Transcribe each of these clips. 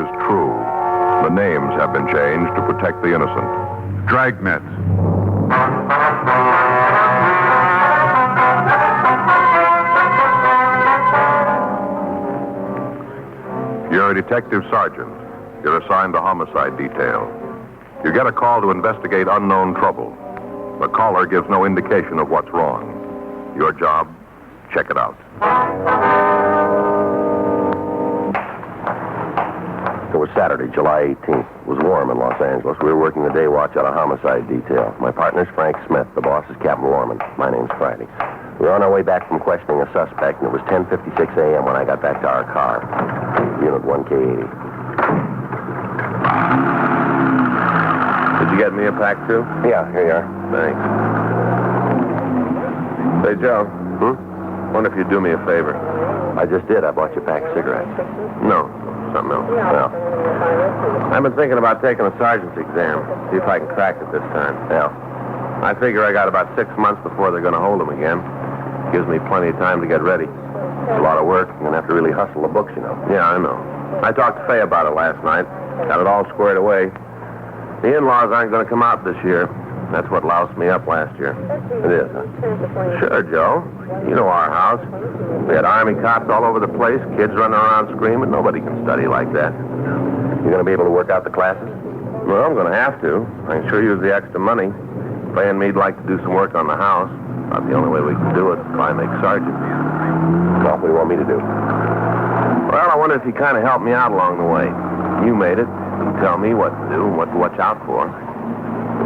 is true. The names have been changed to protect the innocent. Dragnet. You're a detective sergeant. You're assigned to homicide detail. You get a call to investigate unknown trouble. The caller gives no indication of what's wrong. Your job, check it out. It was Saturday, July 18th. It was warm in Los Angeles. We were working the day watch on a homicide detail. My partner's Frank Smith. The boss is Captain Lorman. My name's Friday. We were on our way back from questioning a suspect, and it was 10:56 a.m. when I got back to our car. Unit 1K80. Did you get me a pack, too? Yeah, here you are. Thanks. Say, Joe. Wonder if you'd do me a favor. I just did. I bought you a pack of cigarettes. No, something else. Well, I've been thinking about taking a sergeant's exam. See if I can crack it this time. yeah. I figure I got about 6 months before they're going to hold him again. Gives me plenty of time to get ready. It's a lot of work. You're going to have to really hustle the books, you know. Yeah, I know. I talked to Faye about it last night. Got it all squared away. The in-laws aren't going to come out this year. That's what loused me up last year. It is, huh? Sure, Joe. You know our house. We had Army cops all over the place, kids running around screaming. Nobody can study like that. You going to be able to work out the classes? Well, I'm going to have to. I can sure use the extra money. Faye and me'd like to do some work on the house. About the only way we can do it is try and make sergeant. Well, what do you want me to do? Well, I wonder if you kind of help me out along the way. You made it. You tell me what to do and what to watch out for.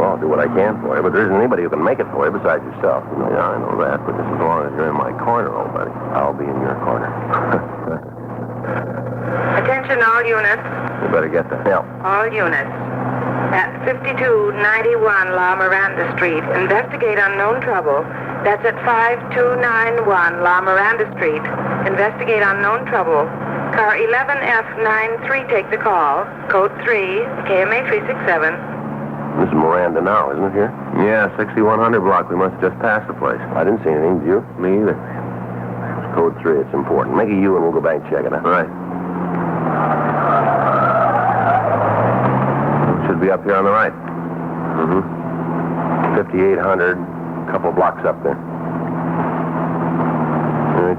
Well, I'll do what I can for you, but there isn't anybody who can make it for you besides yourself. You know? Yeah, I know that, but just as long as you're in my corner, old buddy. I'll be in your corner. Attention all units. You better get the help. All units. At 5291 La Miranda Street, investigate unknown trouble. That's at 5291 La Miranda Street. Investigate unknown trouble. Car 11F93, take the call. Code 3, KMA 367. This is Miranda now, isn't it here? Yeah, 6100 block. We must have just passed the place. I didn't see anything, did you? Me either. It's code 3, it's important. Make a U and we'll go back and check it out. All right. Should be up here on the right. 5800, a couple blocks up there.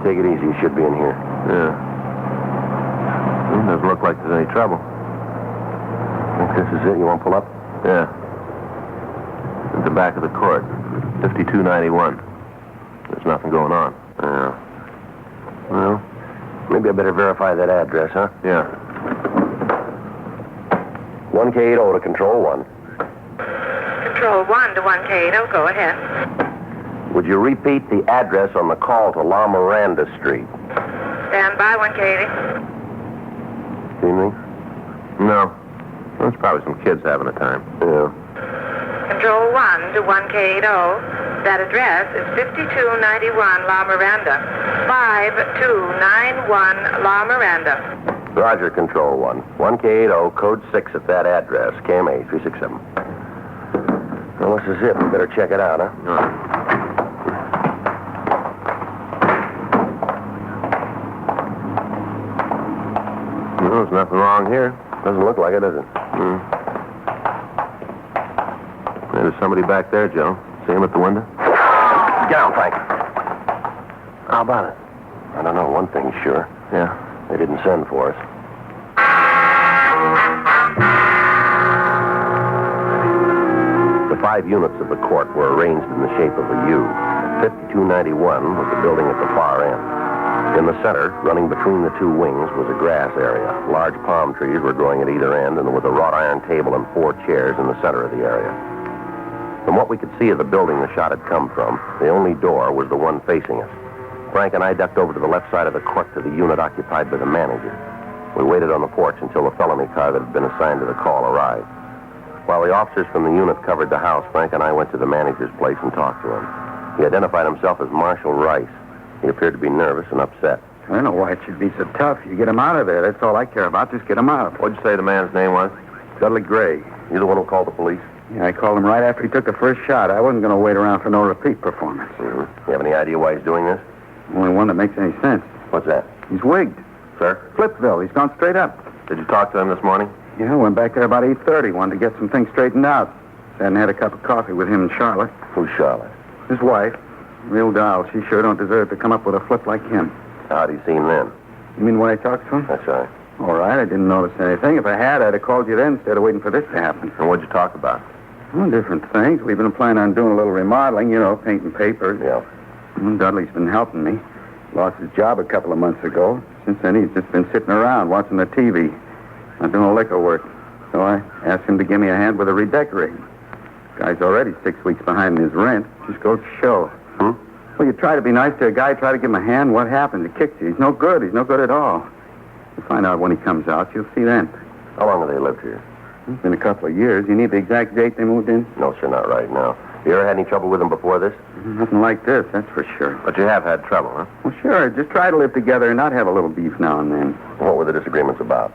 Take it easy, you should be in here. Yeah. Doesn't look like there's any trouble. Think this is it? You want to pull up? Yeah. At the back of the court. 5291. There's nothing going on. Yeah. Well, maybe I better verify that address, huh? Yeah. 1K80 to Control 1. Control 1 to 1K80, go ahead. Would you repeat the address on the call to La Miranda Street? Stand by 1K80. See anything? No. There's probably some kids having a time. Yeah. Control 1 to 1K80. That address is 5291 La Miranda. 5291 La Miranda. Roger, Control 1. 1K80, code 6 at that address. KMA 367. Well, this is it. We better check it out, huh? All right. Well, there's nothing wrong here. Doesn't look like it, does it? There's somebody back there, Joe. See him at the window? Get down, Frank. How about it? I don't know. One thing's sure. Yeah. They didn't send for us. The 5 units of the court were arranged in the shape of a U. 5291 was the building at the far end. In the center, running between the 2 wings, was a grass area. Large palm trees were growing at either end, and there was a wrought iron table and 4 chairs in the center of the area. From what we could see of the building the shot had come from, the only door was the one facing us. Frank and I ducked over to the left side of the court to the unit occupied by the manager. We waited on the porch until the felony car that had been assigned to the call arrived. While the officers from the unit covered the house, Frank and I went to the manager's place and talked to him. He identified himself as Marshal Rice. He appeared to be nervous and upset. I don't know why it should be so tough. You get him out of there. That's all I care about. Just get him out. What'd you say the man's name was? Dudley Gray. You the one who called the police? Yeah, I called him right after he took the first shot. I wasn't going to wait around for no repeat performance. You have any idea why he's doing this? Only one that makes any sense. What's that? He's wigged. Sir? Flipville. He's gone straight up. Did you talk to him this morning? Yeah, went back there about 8:30. Wanted to get some things straightened out. Hadn't had a cup of coffee with him and Charlotte. Who's Charlotte? His wife. Real doll. She sure don't deserve to come up with a flip like him. How'd he seem then? You mean when I talked to him? That's right. All right, I didn't notice anything. If I had, I'd have called you then instead of waiting for this to happen. And what'd you talk about? Well, different things. We've been planning on doing a little remodeling, painting papers. Yeah. Well, Dudley's been helping me. Lost his job a couple of months ago. Since then, he's just been sitting around watching the TV. Not doing liquor work. So I asked him to give me a hand with a redecorating. Guy's already 6 weeks behind in his rent. Just goes to show. Well, you try to be nice to a guy, try to give him a hand, what happens? He kicks you. He's no good. He's no good at all. You'll find out when he comes out. You'll see then. How long have they lived here? It's been a couple of years. You need the exact date they moved in? No, sir, not right now. You ever had any trouble with them before this? Nothing like this, that's for sure. But you have had trouble, huh? Well, sure. Just try to live together and not have a little beef now and then. What were the disagreements about?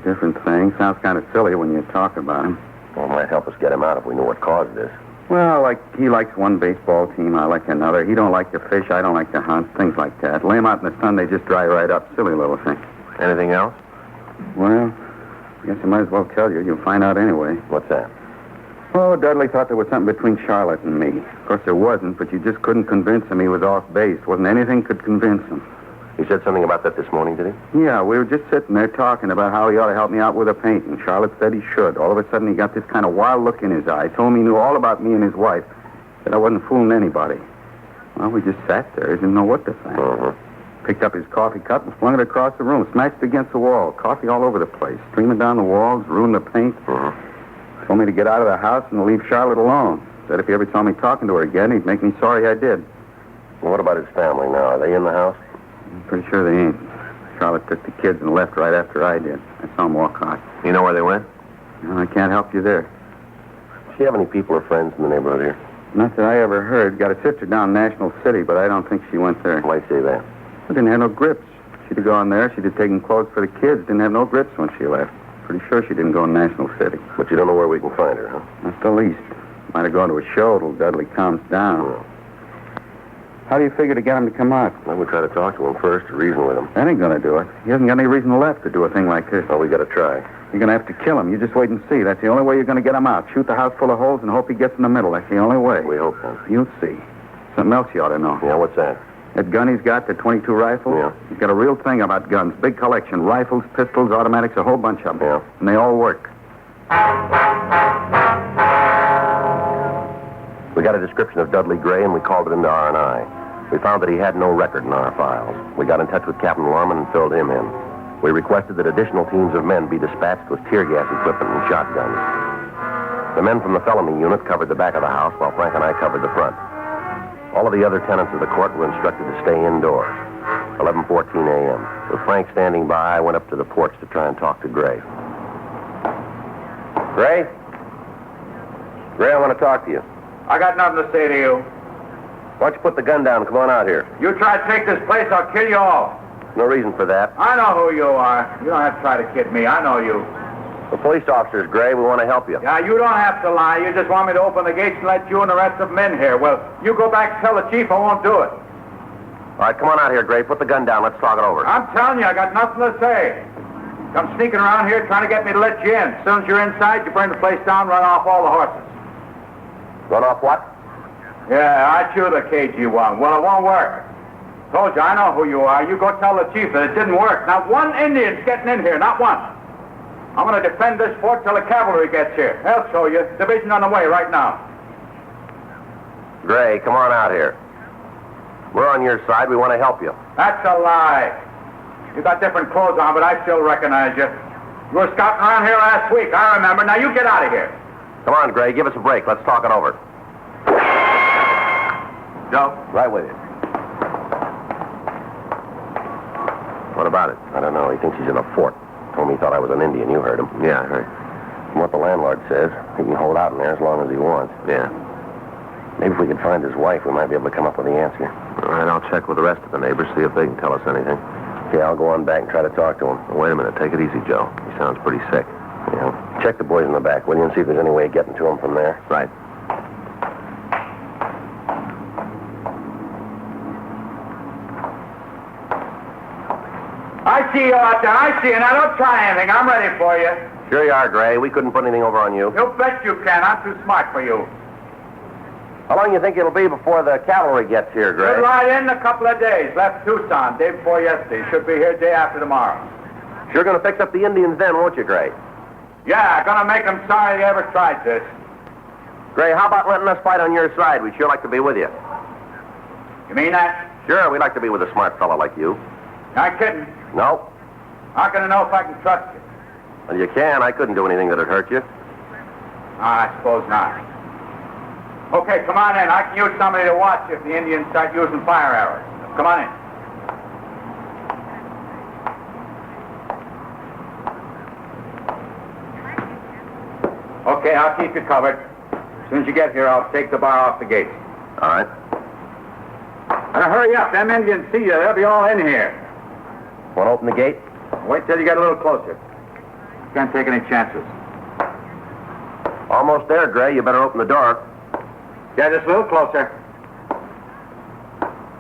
Different things. Sounds kind of silly when you talk about them. Well, it might help us get him out if we knew what caused this. Well, like he likes one baseball team, I like another. He don't like to fish, I don't like to hunt, things like that. Lay 'em out in the sun, they just dry right up. Silly little thing. Anything else? Well, I guess I might as well tell you. You'll find out anyway. What's that? Oh, Dudley thought there was something between Charlotte and me. Of course there wasn't, but you just couldn't convince him he was off base. Wasn't anything could convince him. He said something about that this morning, did he? Yeah, we were just sitting there talking about how he ought to help me out with a painting. Charlotte said he should. All of a sudden he got this kind of wild look in his eye. Told me he knew all about me and his wife. Said I wasn't fooling anybody. Well, we just sat there. Didn't know what to think. Picked up his coffee cup and flung it across the room. Smashed it against the wall. Coffee all over the place. Streaming down the walls. Ruined the paint. Told me to get out of the house and leave Charlotte alone. Said if he ever saw me talking to her again, he'd make me sorry I did. Well, what about his family now? Are they in the house? I'm pretty sure they ain't. Charlotte took the kids and left right after I did. I saw him walk out. You know where they went? Well, I can't help you there. Does she have any people or friends in the neighborhood here? Not that I ever heard. Got a sister down in National City, but I don't think she went there. Why'd you say that? I didn't have no grips. She'd have gone there. She'd have taken clothes for the kids. Didn't have no grips when she left. Pretty sure she didn't go to National City. But you don't know where we can find her, huh? Not the least. Might have gone to a show till Dudley calms down. How do you figure to get him to come out? Well, we'll try to talk to him first, to reason with him. That ain't gonna do it. He hasn't got any reason left to do a thing like this. Well, we gotta try. You're gonna have to kill him. You just wait and see. That's the only way you're gonna get him out. Shoot the house full of holes and hope he gets in the middle. That's the only way. We hope so. You'll see. Something else you ought to know. Yeah, what's that? That gun he's got, the .22 rifle? Yeah. He's He's got a real thing about guns. Big collection. Rifles, pistols, automatics, a whole bunch of them. Yeah. And they all work. We got a description of Dudley Gray, and we called it into R&I. We found that he had no record in our files. We got in touch with Captain Lorman and filled him in. We requested that additional teams of men be dispatched with tear gas equipment and shotguns. The men from the felony unit covered the back of the house, while Frank and I covered the front. All of the other tenants of the court were instructed to stay indoors. 11:14 a.m. With Frank standing by, I went up to the porch to try and talk to Gray. Gray? Gray, I want to talk to you. I got nothing to say to you. Why don't you put the gun down and come on out here? You try to take this place, I'll kill you all. No reason for that. I know who you are. You don't have to try to kid me. I know you. We're police officers, Gray. We want to help you. Yeah, you don't have to lie. You just want me to open the gates and let you and the rest of them in here. Well, you go back and tell the chief I won't do it. All right, come on out here, Gray. Put the gun down. Let's talk it over. I'm telling you, I got nothing to say. Come sneaking around here trying to get me to let you in. As soon as you're inside, you burn the place down, run off all the horses. Run off what? Yeah, I chew the cagey one. Well, it won't work. Told you, I know who you are. You go tell the chief that it didn't work. Not one Indian's getting in here, not one. I'm going to defend this fort till the cavalry gets here. I'll show you. Division on the way right now. Gray, come on out here. We're on your side. We want to help you. That's a lie. You got different clothes on, but I still recognize you. You were scouting around here last week. I remember. Now you get out of here. Come on, Gray. Give us a break. Let's talk it over. Joe? Right with you. What about it? I don't know. He thinks he's in a fort. Told me he thought I was an Indian. You heard him. Yeah, I heard. From what the landlord says, he can hold out in there as long as he wants. Yeah. Maybe if we could find his wife, we might be able to come up with the answer. All right, I'll check with the rest of the neighbors, see if they can tell us anything. Okay, I'll go on back and try to talk to him. Wait a minute. Take it easy, Joe. He sounds pretty sick. Yeah. Check the boys in the back, will you, and see if there's any way of getting to him from there. Right. I see you out there. I see you. Now, don't try anything. I'm ready for you. Sure you are, Gray. We couldn't put anything over on you. You bet you can. I'm too smart for you. How long do you think it'll be before the cavalry gets here, Gray? Should ride in a couple of days. Left Tucson day before yesterday. Should be here day after tomorrow. You're going to fix up the Indians then, won't you, Gray? Yeah, gonna make them sorry they ever tried this. Gray, how about letting us fight on your side? We'd sure like to be with you. You mean that? Sure, we'd like to be with a smart fellow like you. Not kidding. No? Not gonna know if I can trust you. Well, you can. I couldn't do anything that'd hurt you. I suppose not. Okay, come on in. I can use somebody to watch if the Indians start using fire arrows. Come on in. Okay, I'll keep you covered. As soon as you get here, I'll take the bar off the gate. All right. Now hurry up. Them Indians see you. They'll be all in here. Want to open the gate? Wait till you get a little closer. Can't take any chances. Almost there, Gray. You better open the door. Yeah, just a little closer.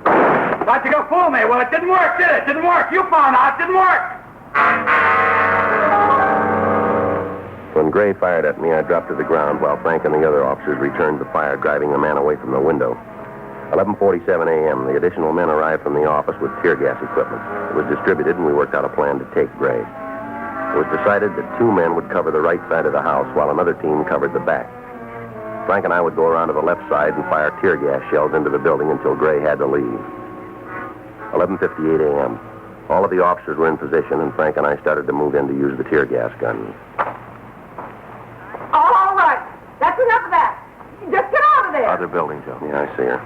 Thought you could fool me. Well, it didn't work, did it? Didn't work. You found out. It didn't work. When Gray fired at me, I dropped to the ground while Frank and the other officers returned the fire, driving the man away from the window. 11:47 a.m., the additional men arrived from the office with tear gas equipment. It was distributed, and we worked out a plan to take Gray. It was decided that 2 men would cover the right side of the house while another team covered the back. Frank and I would go around to the left side and fire tear gas shells into the building until Gray had to leave. 11:58 a.m. All of the officers were in position, and Frank and I started to move in to use the tear gas guns. All right. That's enough of that. Just get out of there. Other building, Joe. Yeah, I see her.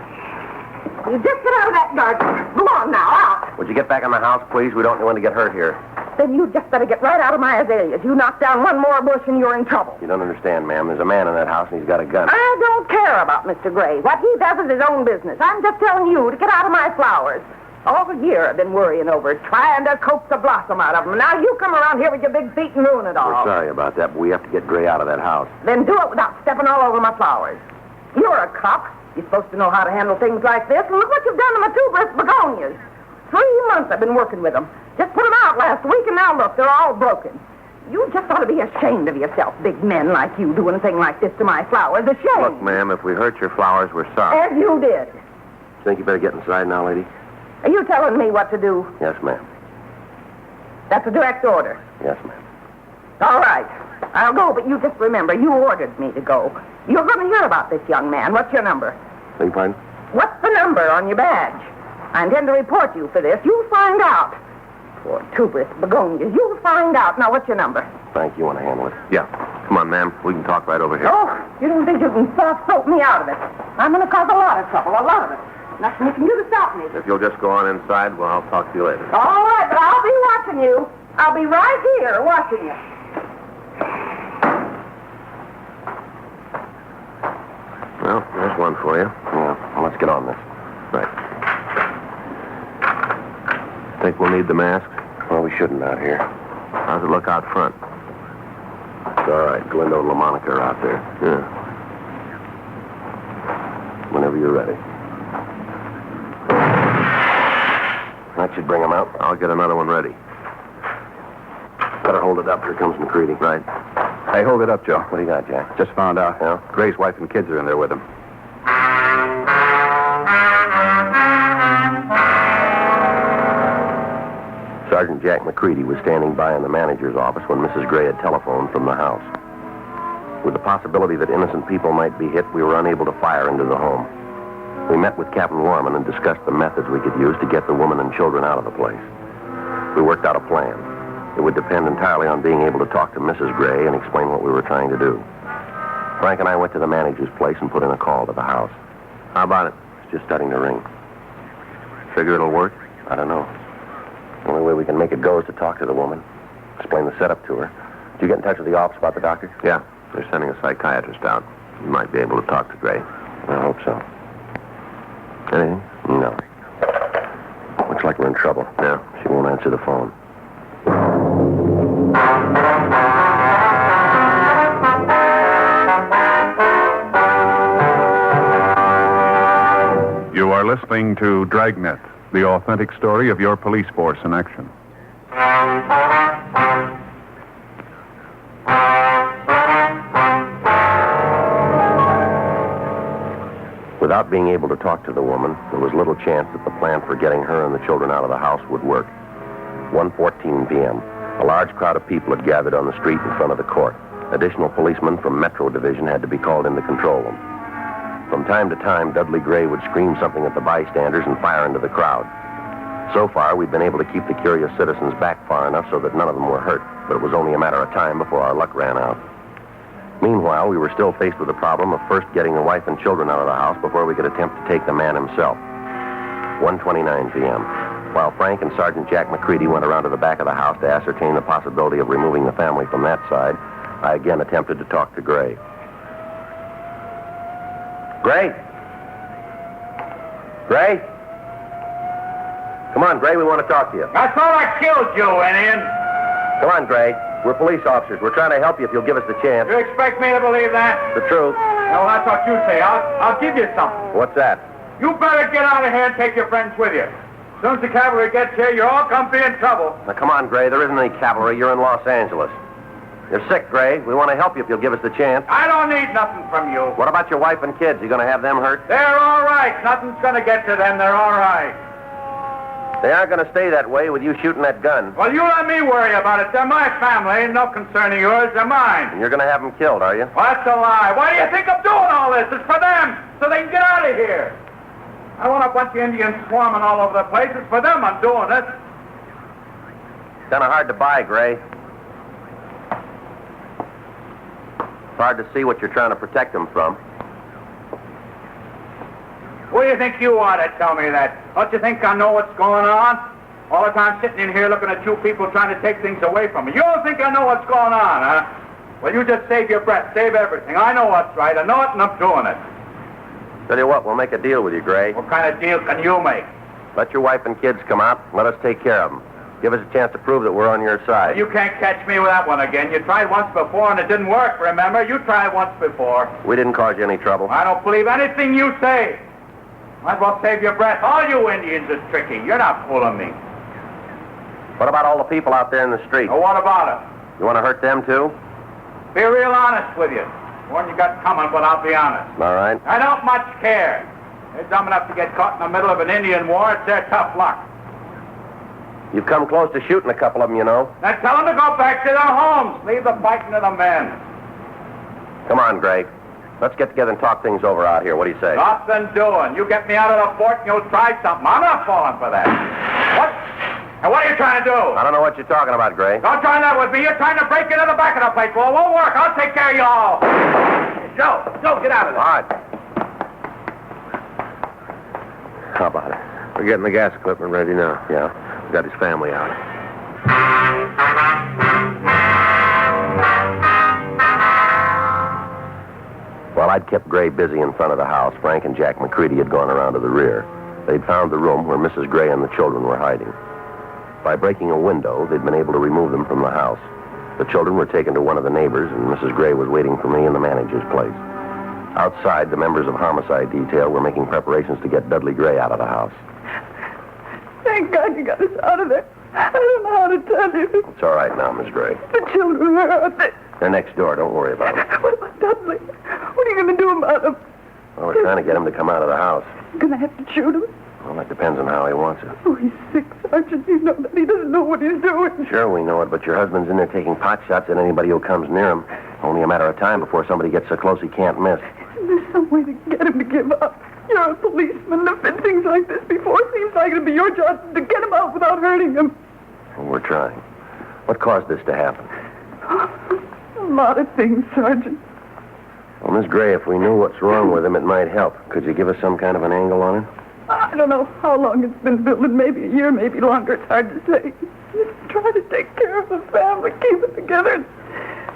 You just get out of that garden. Go on now, out. Would you get back in the house, please? We don't want to get hurt here. Then you just better get right out of my azaleas. You knock down one more bush and you're in trouble. You don't understand, ma'am. There's a man in that house, and he's got a gun. I don't care about Mr. Gray. What he does is his own business. I'm just telling you to get out of my flowers. All year I've been worrying over it, trying to coax the blossom out of them. Now you come around here with your big feet and ruin it all. We're sorry about that, but we have to get Gray out of that house. Then do it without stepping all over my flowers. You're a cop. You're supposed to know how to handle things like this. And look what you've done to my tuberous begonias. 3 months I've been working with them. Just put them out last week, and now look, they're all broken. You just ought to be ashamed of yourself, big men like you doing a thing like this to my flowers. Ashamed. Look, ma'am, if we hurt your flowers, we're sorry. As you did. Think you better get inside now, lady? Are you telling me what to do? Yes, ma'am. That's a direct order. Yes, ma'am. All right. I'll go, but you just remember, you ordered me to go. You're going to hear about this young man. What's your number? Beg your pardon? What's the number on your badge? I intend to report you for this. You'll find out. Poor tuberous begonias. You'll find out. Now, what's your number? Frank, you want to handle it? Yeah. Come on, ma'am. We can talk right over here. Oh, you don't think you can soft-soap me out of it? I'm going to cause a lot of trouble, a lot of it. Nothing you can do to stop me. If you'll just go on inside, well, I'll talk to you later. All right, but I'll be watching you. I'll be right here watching you. Well, there's one for you. Yeah. Well, let's get on this. Right. Think we'll need the masks? Well, we shouldn't out here. How's it look out front? It's all right. Glendo and LaMonica are out there. Yeah. Whenever you're ready. That should bring them out. I'll get another one ready. Better hold it up. Here comes McCready. Right. Hey, hold it up, Joe. What do you got, Jack? Just found out. Yeah? Gray's wife and kids are in there with him. Sergeant Jack McCready was standing by in the manager's office when Mrs. Gray had telephoned from the house. With the possibility that innocent people might be hit, we were unable to fire into the home. We met with Captain Warman and discussed the methods we could use to get the woman and children out of the place. We worked out a plan. It would depend entirely on being able to talk to Mrs. Gray and explain what we were trying to do. Frank and I went to the manager's place and put in a call to the house. How about it? It's just starting to ring. Figure it'll work? I don't know. The only way we can make it go is to talk to the woman, explain the setup to her. Did you get in touch with the office about the doctor? Yeah. They're sending a psychiatrist out. You might be able to talk to Gray. I hope so. Anything? No. Looks like we're in trouble. Yeah. She won't answer the phone. You are listening to Dragnet, the authentic story of your police force in action. Without being able to talk to the woman, there was little chance that the plan for getting her and the children out of the house would work. 1:14 p.m. A large crowd of people had gathered on the street in front of the court. Additional policemen from Metro Division had to be called in to control them. From time to time, Dudley Gray would scream something at the bystanders and fire into the crowd. So far, we'd been able to keep the curious citizens back far enough so that none of them were hurt, but it was only a matter of time before our luck ran out. Meanwhile, we were still faced with the problem of first getting the wife and children out of the house before we could attempt to take the man himself. 1:29 p.m. While Frank and Sergeant Jack McCready went around to the back of the house to ascertain the possibility of removing the family from that side, I again attempted to talk to Gray. Gray? Gray? Come on, Gray, we want to talk to you. I thought I killed you, Indian. Come on, Gray. We're police officers. We're trying to help you if you'll give us the chance. You expect me to believe that? The truth. No, that's what you say. I'll give you something. What's that? You better get out of here and take your friends with you. As soon as the cavalry gets here, you're all going to be in trouble. Now, come on, Gray. There isn't any cavalry. You're in Los Angeles. You're sick, Gray. We want to help you if you'll give us the chance. I don't need nothing from you. What about your wife and kids? You going to have them hurt? They're all right. Nothing's going to get to them. They're all right. They aren't going to stay that way with you shooting that gun. Well, you let me worry about it. They're my family. No concern of yours. They're mine. And you're going to have them killed, are you? Well, that's a lie. Why do you think I'm doing all this? It's for them, so they can get out of here. I want a bunch of Indians swarming all over the place. It's for them I'm doing this. It's kind of hard to buy, Gray. It's hard to see what you're trying to protect them from. What do you think you are to tell me that? Don't you think I know what's going on? All the time sitting in here looking at you people trying to take things away from me. You don't think I know what's going on, huh? Well, you just save your breath, save everything. I know what's right. I know it, and I'm doing it. Tell you what, we'll make a deal with you, Gray. What kind of deal can you make? Let your wife and kids come out. Let us take care of them. Give us a chance to prove that we're on your side. You can't catch me with that one again. You tried once before, and it didn't work, remember? You tried once before. We didn't cause you any trouble. I don't believe anything you say. Might as well save your breath. All you Indians is tricky. You're not fooling me. What about all the people out there in the street? Well, what about it? You want to hurt them, too? Be real honest with you. One you got coming, but I'll be honest. All right. I don't much care. They're dumb enough to get caught in the middle of an Indian war. It's their tough luck. You've come close to shooting a couple of them, you know. Now tell them to go back to their homes. Leave the fighting to the men. Come on, Gray. Let's get together and talk things over out here. What do you say? Nothing doing. You get me out of the fort and you'll try something. I'm not falling for that. What? And what are you trying to do? I don't know what you're talking about, Gray. Don't try that with me. You're trying to break into the back of the place. Well, it won't work. I'll take care of you all. Joe, get out of there. All right. How about it? We're getting the gas equipment ready now. Yeah? We've got his family out. While I'd kept Gray busy in front of the house, Frank and Jack McCready had gone around to the rear. They'd found the room where Mrs. Gray and the children were hiding. By breaking a window, they'd been able to remove them from the house. The children were taken to one of the neighbors, and Mrs. Gray was waiting for me in the manager's place. Outside, the members of homicide detail were making preparations to get Dudley Gray out of the house. Thank God you got us out of there. I don't know how to tell you. It's all right now, Miss Gray. The children, where are they? They're next door. Don't worry about them. What about Dudley? What are you going to do about him? Well, we're trying to get him to come out of the house. You're going to have to shoot him? Well, that depends on how he wants it. Oh, he's sick, Sergeant. You know that. He doesn't know what he's doing. Sure, we know it, but your husband's in there taking pot shots at anybody who comes near him. Only a matter of time before somebody gets so close he can't miss. There's some way to get him to give up. You're a policeman. There've been things like this before. It seems like it'll be your job to get him out without hurting him. Well, we're trying. What caused this to happen? A lot of things, Sergeant. Well, Miss Gray, if we knew what's wrong with him, it might help. Could you give us some kind of an angle on it? I don't know how long it's been building. Maybe a year, maybe longer. It's hard to say. Just try to take care of the family, keep it together.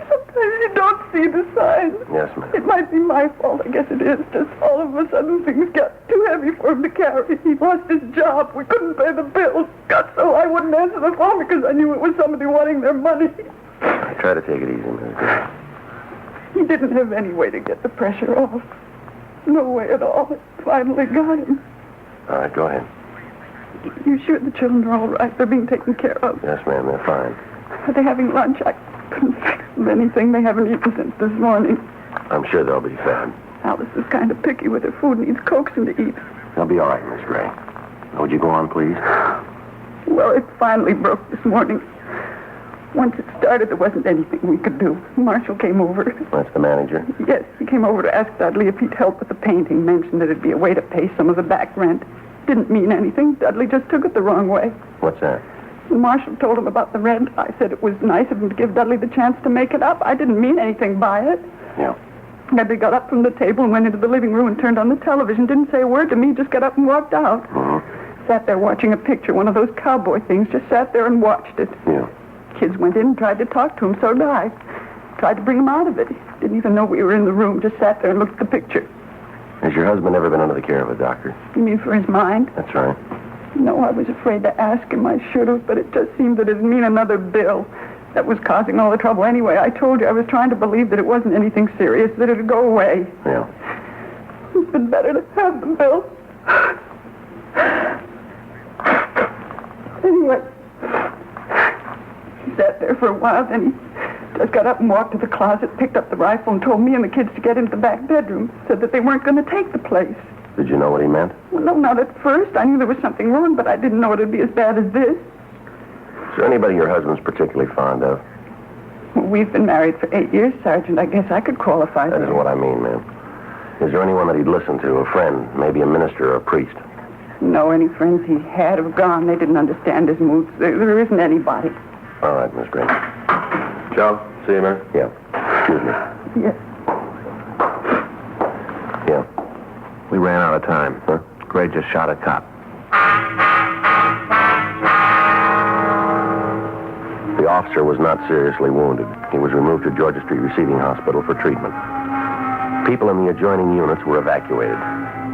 Sometimes you don't see the signs. Yes, ma'am. It might be my fault. I guess it is. Just all of a sudden things got too heavy for him to carry. He lost his job. We couldn't pay the bills. Got so I wouldn't answer the phone because I knew it was somebody wanting their money. I try to take it easy, Miss Gray. He didn't have any way to get the pressure off. No way at all. It finally got him. All right, go ahead. You sure the children are all right? They're being taken care of? Yes, ma'am, they're fine. Are they having lunch? I couldn't fix them anything. They haven't eaten since this morning. I'm sure they'll be fed. Alice is kind of picky with her food, needs coaxing to eat. They'll be all right, Miss Gray. Now, would you go on, please? Well, it finally broke this morning. Once it started, there wasn't anything we could do. Marshall came over. That's the manager? Yes, he came over to ask Dudley if he'd help with the painting, mentioned that it'd be a way to pay some of the back rent. Didn't mean anything. Dudley just took it the wrong way. What's that? When Marshall told him about the rent, I said it was nice of him to give Dudley the chance to make it up. I didn't mean anything by it. Yeah. Dudley got up from the table and went into the living room and turned on the television. Didn't say a word to me, just got up and walked out. Sat there watching a picture, one of those cowboy things. Just sat there and watched it. Yeah. Kids went in and tried to talk to him, so did I. Tried to bring him out of it. He didn't even know we were in the room, just sat there and looked at the picture. Has your husband ever been under the care of a doctor? You mean for his mind? That's right. No, I was afraid to ask him. I should have, but it just seemed that it'd mean another bill. That was causing all the trouble anyway. I told you I was trying to believe that it wasn't anything serious, that it'd go away. Yeah. It's been better to have the bill. Anyway, he sat there for a while, then he just got up and walked to the closet, picked up the rifle, and told me and the kids to get into the back bedroom. Said that they weren't going to take the place. Did you know what he meant? Well, no, not at first. I knew there was something wrong, but I didn't know it'd be as bad as this. Is there anybody your husband's particularly fond of? Well, we've been married for 8 years, Sergeant. I guess I could qualify That that. is what I mean, ma'am. Is there anyone that he'd listen to, a friend, maybe a minister or a priest? No, any friends he had have gone. They didn't understand his moods. There isn't anybody. All right, Miss Gray. Joe, see you, man. Yeah. Excuse me. Yes. Yeah. We ran out of time. Huh? Gray just shot a cop. The officer was not seriously wounded. He was removed to Georgia Street Receiving Hospital for treatment. People in the adjoining units were evacuated.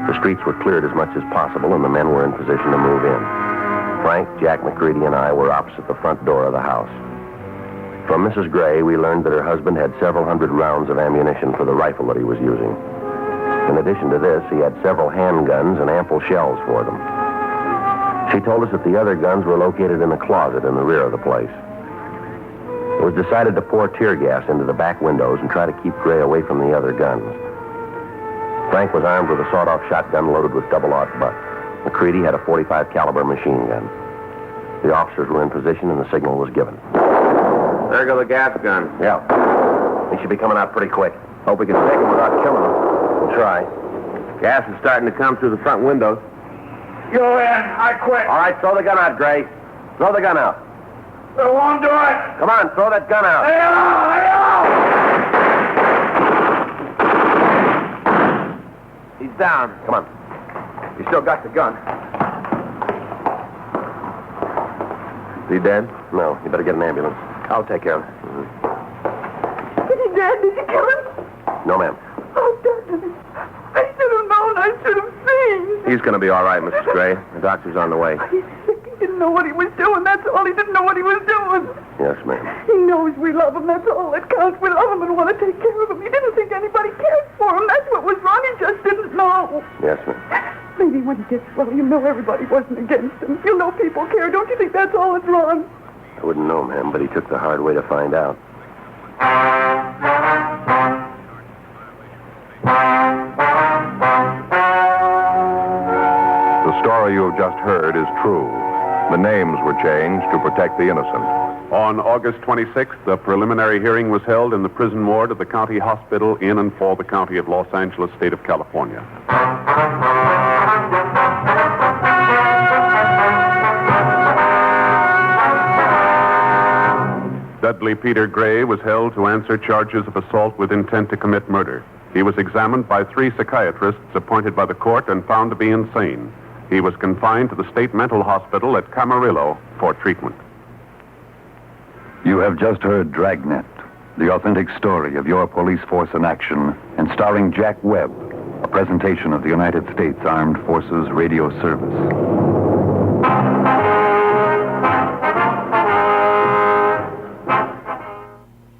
The streets were cleared as much as possible, and the men were in position to move in. Frank, Jack McCready, and I were opposite the front door of the house. From Mrs. Gray, we learned that her husband had several hundred rounds of ammunition for the rifle that he was using. In addition to this, he had several handguns and ample shells for them. She told us that the other guns were located in a closet in the rear of the place. It was decided to pour tear gas into the back windows and try to keep Gray away from the other guns. Frank was armed with a sawed-off shotgun loaded with double-aught butt. McCready had a .45 caliber machine gun. The officers were in position and the signal was given. There go the gas gun. Yeah. They should be coming out pretty quick. Hope we can take them without killing them. We'll try. Gas is starting to come through the front windows. Go in. I quit. All right, throw the gun out, Gray. Throw the gun out. They won't do it. Come on, throw that gun out. Hey, He's down. Come on. You still got the gun. Is he dead? No, you better get an ambulance. I'll take care of it. Is he dead? Did you kill him? No, ma'am. Oh, Dudley. I should have known. I should have seen. He's going to be all right, Mrs. Gray. The doctor's on the way. He's sick. He didn't know what he was doing. That's all. He didn't know what he was doing. Yes, ma'am. He knows we love him. That's all that counts. We love him and want to take care of him. He didn't think anybody cared for him. That's what was wrong. He just didn't know. Yes, ma'am. Maybe when he gets well, you know everybody wasn't against him. You know people care. Don't you think that's all that's wrong? I wouldn't know, ma'am, but he took the hard way to find out. The story you have just heard is true. The names were changed to protect the innocent. On August 26th, the preliminary hearing was held in the prison ward of the county hospital in and for the county of Los Angeles, state of California. Dudley Peter Gray was held to answer charges of assault with intent to commit murder. He was examined by 3 psychiatrists appointed by the court and found to be insane. He was confined to the state mental hospital at Camarillo for treatment. You have just heard Dragnet, the authentic story of your police force in action, and starring Jack Webb, a presentation of the United States Armed Forces Radio Service.